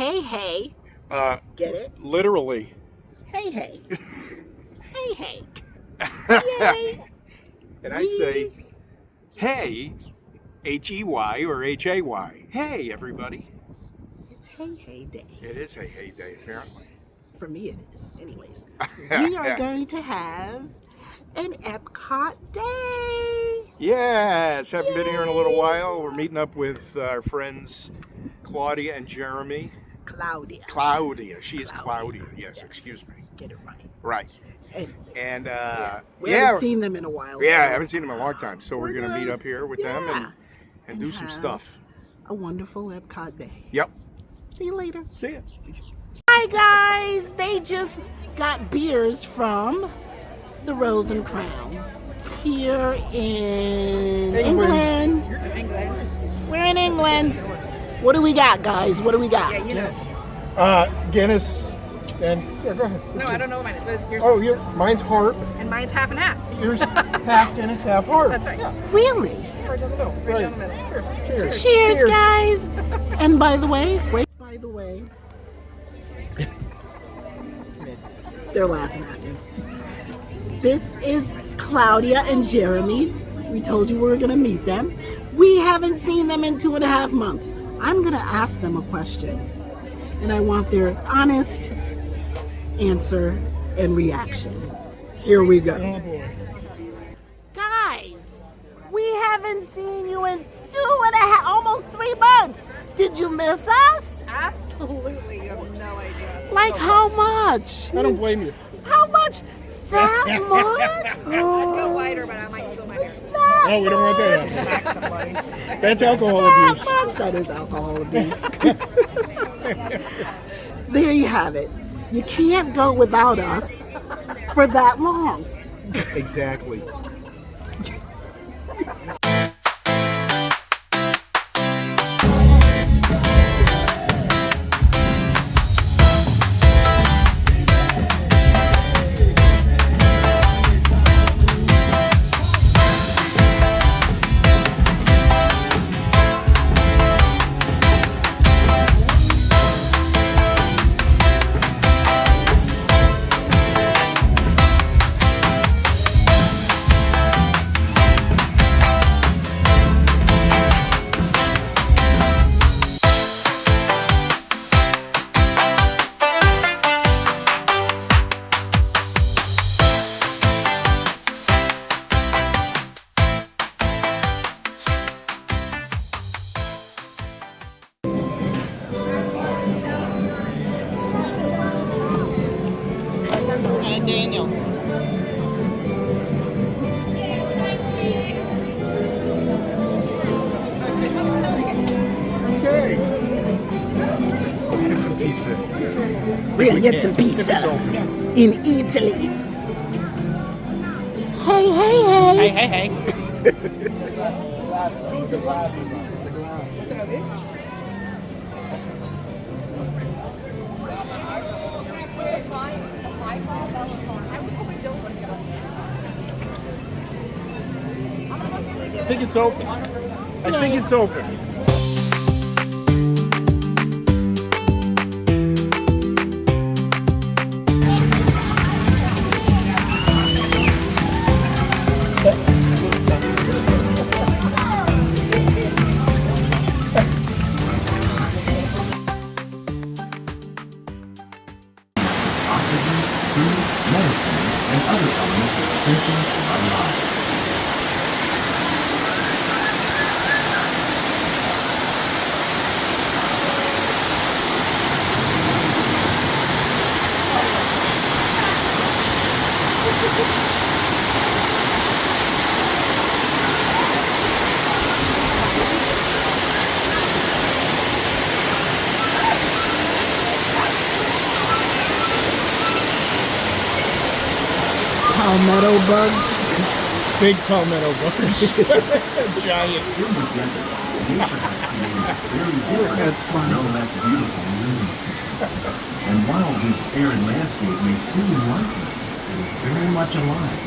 hey, hey. Get it? Literally. Hey, hey. Hey, hey. Yay. And I say, hey, H-E-Y or H-A-Y. Hey, everybody. It's hey, hey day. It is Hey Hey Day, apparently. For me, it is. Anyways, we are going to have an Epcot day. Yes, haven't been here in a little while. We're meeting up with our friends Claudia and Jeremy. Claudia. She is Claudia. Yes, excuse me. Get it right. Right. And we yeah, haven't seen them in a while. Yeah, so I haven't seen them in a long time. So we're going to meet up here with them and do some have stuff. A wonderful Epcot day. Yep. See you later. See ya. Hi guys, they just got beers from the Rose and Crown here in England. We're in England. What do we got, guys? What do we got? Yeah, you know. Guinness and go ahead. No, I don't know what mine is. What is yours? Oh, mine's Harp. And mine's half and half. Yours half Guinness, half Harp. That's right. Yeah. Really? Right down the middle. Right down the middle. Cheers. Cheers, guys. And by the way, they're laughing at me. This is Claudia and Jeremy. We told you we were going to meet them. We haven't seen them in 2.5 months. I'm going to ask them a question, and I want their honest answer and reaction. Here we go. Oh boy. Guys, we haven't seen you in 2.5, almost 3 months. Did you miss us? Absolutely. You have no idea. Like how much? I don't blame you. How much? That much? I'd go wider, but I might still my hair. Oh, we don't want that. That's alcohol That abuse. much? That is alcohol abuse. There you have it. You can't go without us for that long. Exactly. Daniel. Okay. Let's get some pizza. We're gonna get some pizza in Italy. Hey, hey, hey. Hey. I think it's open. I think it's open. Oxygen, food, medicine, and other elements essential for our lives. Palmetto bug. Big palmetto bugs. Giant. In the desert, nature has created a very different, no less beautiful lunar system. And while this arid landscape may seem lifeless, it is very much alive.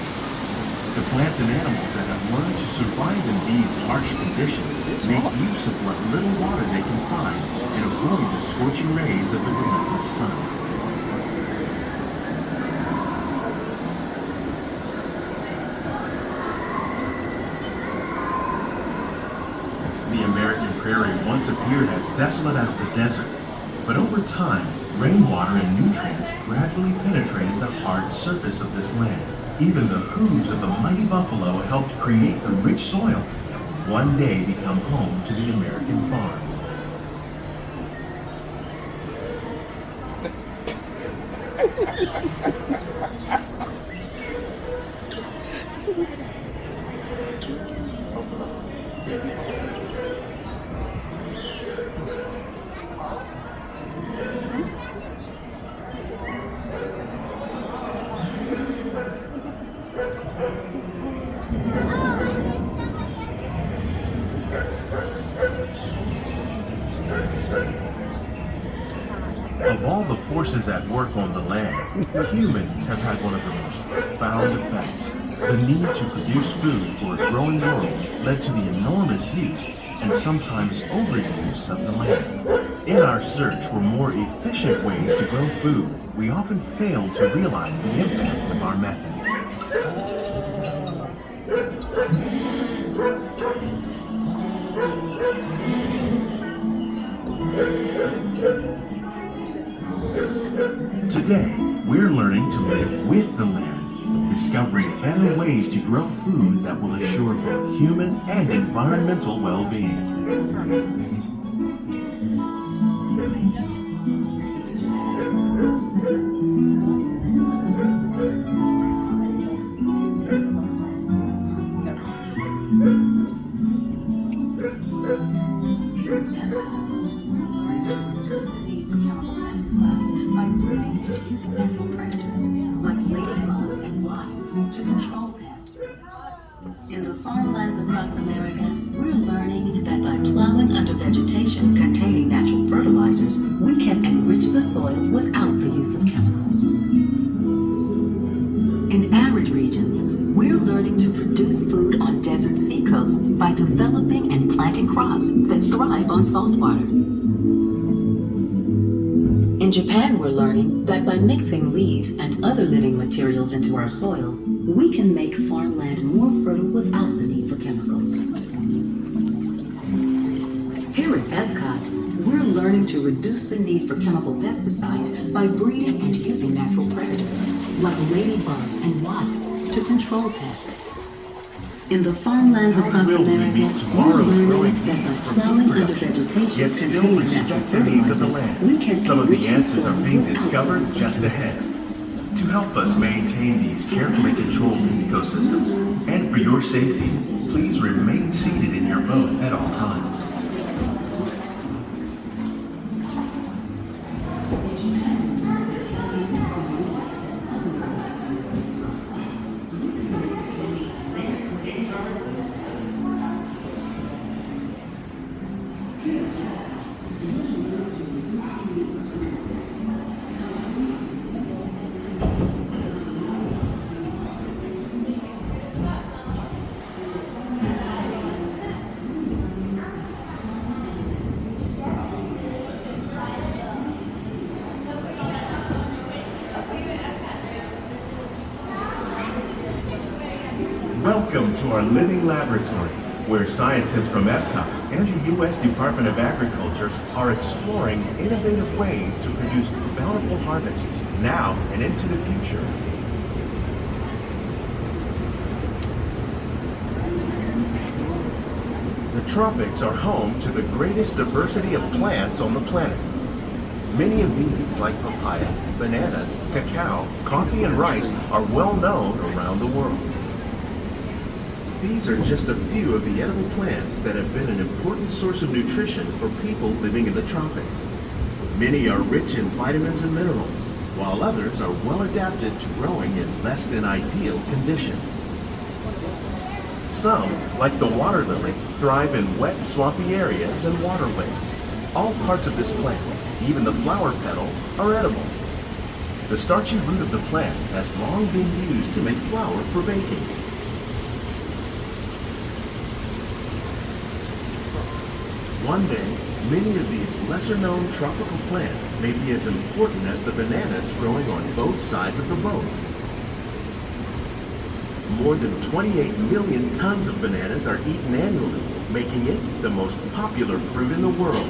The plants and animals that have learned to survive in these harsh conditions make use of what little water they can find and avoid the scorching rays of the relentless sun. The American prairie once appeared as desolate as the desert, but over time, rainwater and nutrients gradually penetrated the hard surface of this land. Even the hooves of the mighty buffalo helped create the rich soil that would one day become home to the American farm. Of all the forces at work on the land, humans have had one of the most profound effects. The need to produce food for a growing world led to the enormous use and sometimes overuse of the land. In our search for more efficient ways to grow food, we often fail to realize the impact of our methods. Today, we're learning to live with the land, discovering better ways to grow food that will assure both human and environmental well-being. By breeding and using natural predators like ladybugs and wasps to control pests. In the farmlands across America, we're learning that by plowing under vegetation containing natural fertilizers, we can enrich the soil without the use of chemicals. In arid regions, we're learning to produce food on desert seacoasts by developing and planting crops that thrive on salt water. In Japan, we're learning that by mixing leaves and other living materials into our soil, we can make farmland more fertile without the need for chemicals. Here at Epcot, we're learning to reduce the need for chemical pesticides by breeding and using natural predators, like ladybugs and wasps, to control pests. In the farmlands across Will we America, meet we're tomorrow's growing learning that need by for plowing food under production, vegetation yet still containing natural respect the needs of the fertilizers, we can land? Some of enrich the answers soil are being without discovered using just ahead. To help us maintain these carefully controlled ecosystems, and for your safety, please remain seated in your boat at all times. Welcome to our living laboratory, where scientists from Epcot and the U.S. Department of Agriculture are exploring innovative ways to produce bountiful harvests now and into the future. The tropics are home to the greatest diversity of plants on the planet. Many of these, like papaya, bananas, cacao, coffee, and rice, are well known around the world. These are just a few of the edible plants that have been an important source of nutrition for people living in the tropics. Many are rich in vitamins and minerals, while others are well adapted to growing in less than ideal conditions. Some, like the water lily, thrive in wet, swampy areas and waterways. All parts of this plant, even the flower petals, are edible. The starchy root of the plant has long been used to make flour for baking. One day, many of these lesser-known tropical plants may be as important as the bananas growing on both sides of the boat. More than 28 million tons of bananas are eaten annually, making it the most popular fruit in the world.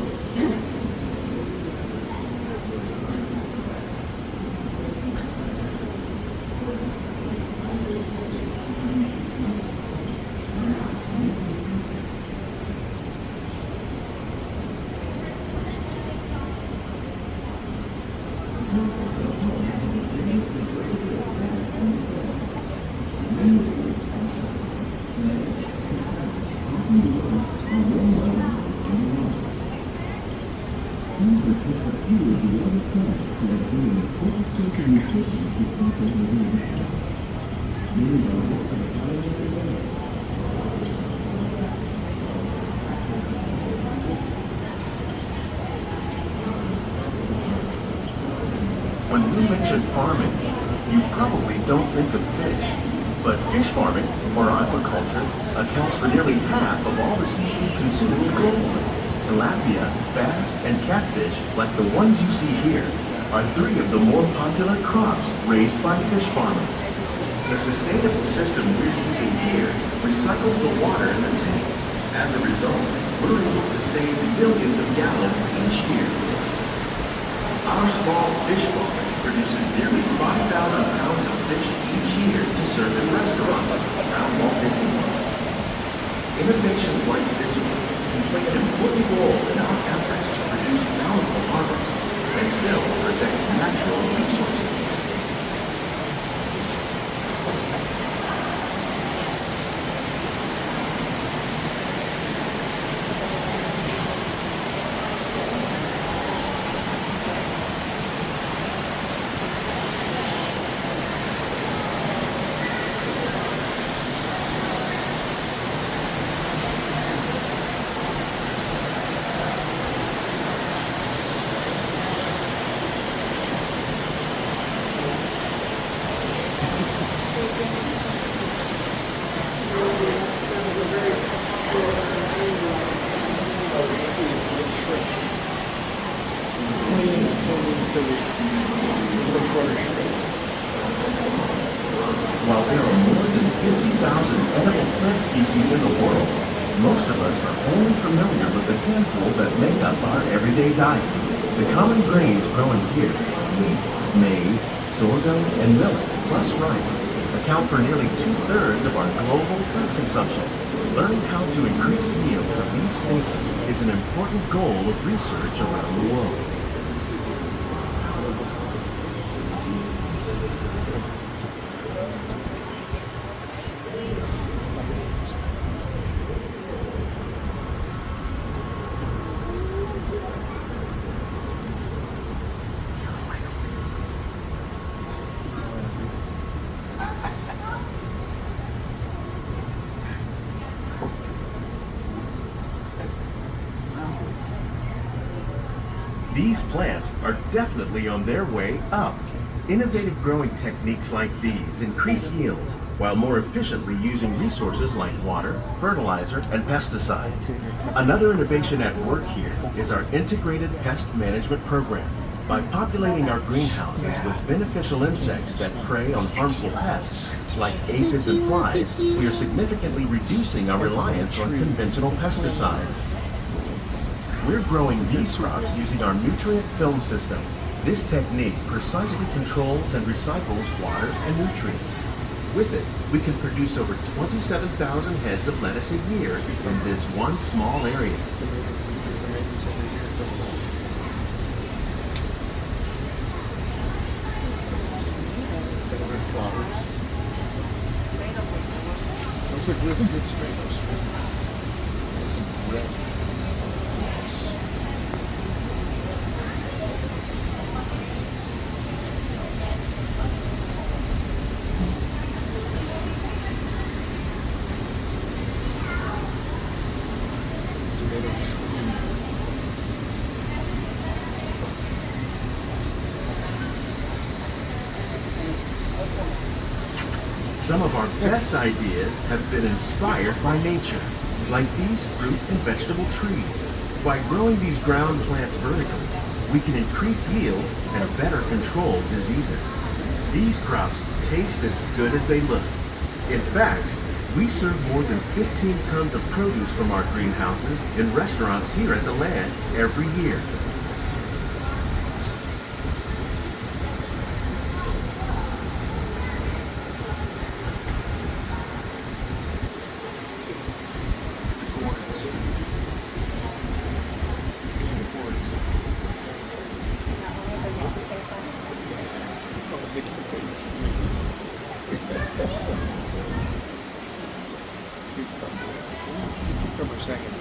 When we mention farming, you probably don't think of fish. But fish farming, or aquaculture, accounts for nearly half of all the seafood consumed globally. Tilapia, bass, and catfish, like the ones you see here, are three of the more popular crops raised by fish farmers. The sustainable system we're using here recycles the water in the tanks. As a result, we're able to save billions of gallons each year. Our small fish farm produces nearly 5,000 pounds of fish each year to serve in restaurants around Walt Disney World. Innovations like this one can play an important role in our efforts to produce bountiful harvests and still protect natural resources. While there are more than 50,000 edible plant species in the world, most of us are only familiar with the handful that make up our everyday diet. The common grains growing here, wheat, maize, sorghum, and millet, plus rice, account for nearly 2/3 of our global food consumption. Learning how to increase yields of these staples is an important goal of research around the world. These plants are definitely on their way up. Innovative growing techniques like these increase yields while more efficiently using resources like water, fertilizer, and pesticides. Another innovation at work here is our integrated pest management program. By populating our greenhouses with beneficial insects that prey on harmful pests, like aphids and flies, we are significantly reducing our reliance on conventional pesticides. We're growing these crops using our nutrient film system. This technique precisely controls and recycles water and nutrients. With it, we can produce over 27,000 heads of lettuce a year from this one small area. Those look really good tomatoes. Some red. Some of our best ideas have been inspired by nature, like these fruit and vegetable trees. By growing these ground plants vertically, we can increase yields and better control diseases. These crops taste as good as they look. In fact, we serve more than 15 tons of produce from our greenhouses in restaurants here at the land every year. Come for a second.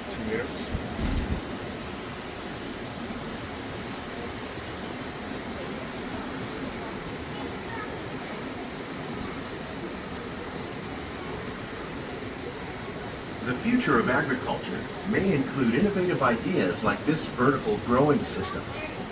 Tomatoes. The future of agriculture may include innovative ideas like this vertical growing system.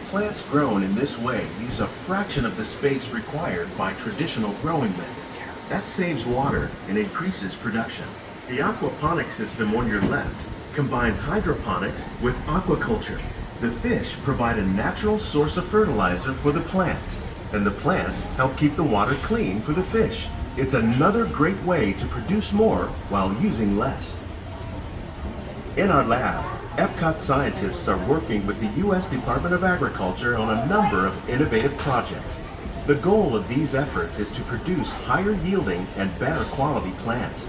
Plants grown in this way use a fraction of the space required by traditional growing methods. That saves water and increases production. The aquaponics system on your left combines hydroponics with aquaculture. The fish provide a natural source of fertilizer for the plants, and the plants help keep the water clean for the fish. It's another great way to produce more while using less. In our lab, Epcot scientists are working with the U.S. Department of Agriculture on a number of innovative projects. The goal of these efforts is to produce higher yielding and better quality plants.